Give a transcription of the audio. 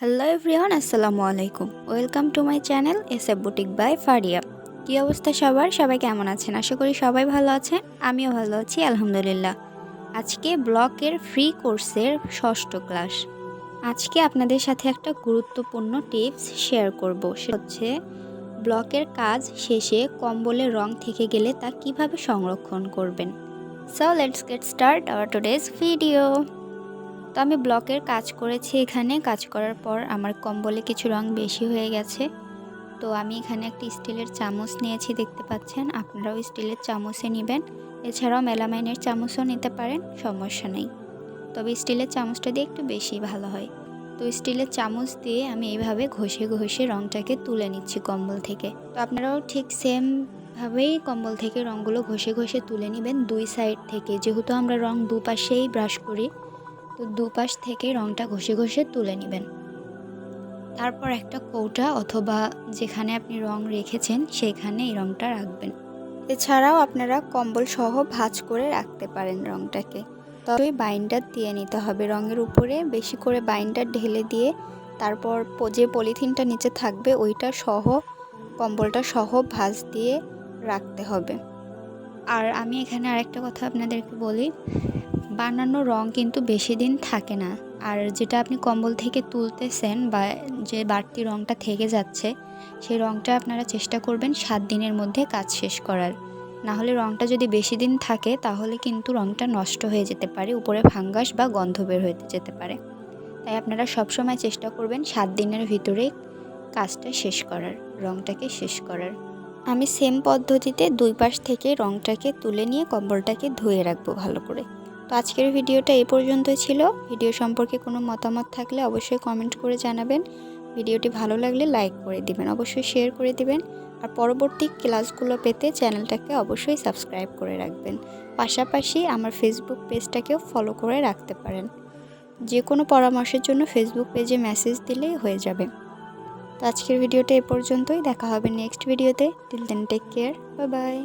Hello everyone, আসসালামু আলাইকুম। Welcome to my channel boutique by Faria. কী অবস্থা সবাই কেমন আছেন? আশা করি সবাই ভালো আছেন। আমিও ভালো আছি আলহামদুলিল্লাহ। আজকে ব্লকের ফ্রি কোর্সের ৬ষ্ঠ ক্লাস। আজকে আপনাদের সাথে একটা গুরুত্বপূর্ণ টিপস শেয়ার করব। সেটা হচ্ছে ব্লকের কাজ শেষে কম্বলের রং থেকে গেলে তা কিভাবে সংরক্ষণ করবেন। So let's get start our today's video. তো আমি ব্লকের কাজ করেছি। এখানে কাজ করার পর আমার কম্বলে কিছু রং বেশি হয়ে গেছে। তো আমি এখানে একটি স্টিলের চামচ নিয়েছি, দেখতে পাচ্ছেন। আপনারাও স্টিলের চামচে নেবেন, এছাড়াও মেলামাইনের চামচও নিতে পারেন, সমস্যা নেই। তবে স্টিলের চামচটা দিয়ে একটু বেশি ভালো হয়। তো স্টিলের চামচ দিয়ে আমি এইভাবে ঘষে ঘষে রংটাকে তুলে নিচ্ছি কম্বল থেকে। তো আপনারাও ঠিক সেমভাবেই কম্বল থেকে রঙগুলো ঘষে ঘষে তুলে নেবেন দুই সাইড থেকে, যেহেতু আমরা রং দুপাশেই ব্রাশ করি। তো দুপাশ থেকে রংটা ঘষে ঘষে তুলে নেবেন। তারপর একটা কৌটা অথবা যেখানে আপনি রং রেখেছেন সেখানে এই রংটা রাখবেন। এছাড়াও আপনারা কম্বল সহ ভাঁজ করে রাখতে পারেন রংটাকে। তবে বাইন্ডার দিয়ে নিতে হবে রঙের উপরে, বেশি করে বাইন্ডার ঢেলে দিয়ে তারপর যে পলিথিনটা নিচে থাকবে ওইটা সহ কম্বলটা সহ ভাঁজ দিয়ে রাখতে হবে। আর আমি এখানে আরেকটা কথা আপনাদেরকে বলি, বানানো রং কিন্তু বেশি দিন থাকে না। আর যেটা আপনি কম্বল থেকে তুলতেছেন বা যে বাড়তি রংটা থেকে যাচ্ছে, সেই রংটা আপনারা চেষ্টা করবেন 7 দিনের মধ্যে কাজ শেষ করার। না হলে রংটা যদি বেশি দিন থাকে তাহলে কিন্তু রংটা নষ্ট হয়ে যেতে পারে, উপরে ফাঙ্গাস বা গন্ধ বের হতে যেতে পারে। তাই আপনারা সবসময় চেষ্টা করবেন 7 দিনের ভিতরেই কাজটা শেষ করার, রংটাকে শেষ করার। আমি সেম পদ্ধতিতে দুই পাশ থেকে রংটাকে তুলে নিয়ে কম্বলটাকে ধুয়ে রাখবো ভালো করে। তো আজকের ভিডিওটা এই পর্যন্তই ছিল। ভিডিও সম্পর্কে কোনো মতামত থাকলে অবশ্যই কমেন্ট করে জানাবেন। ভিডিওটি ভালো লাগলে লাইক করে দিবেন, অবশ্যই শেয়ার করে দিবেন। আর পরবর্তী ক্লাসগুলো পেতে চ্যানেলটাকে অবশ্যই সাবস্ক্রাইব করে রাখবেন। পাশাপাশি আমার ফেসবুক পেজটাকেও ফলো করে রাখতে পারেন। যে কোনো পরামর্শের জন্য ফেসবুক পেজে মেসেজ দিলেই হয়ে যাবে। তো আজকের ভিডিওটা এ পর্যন্তই, দেখা হবে নেক্সট ভিডিওতে। Till then take care, bye by.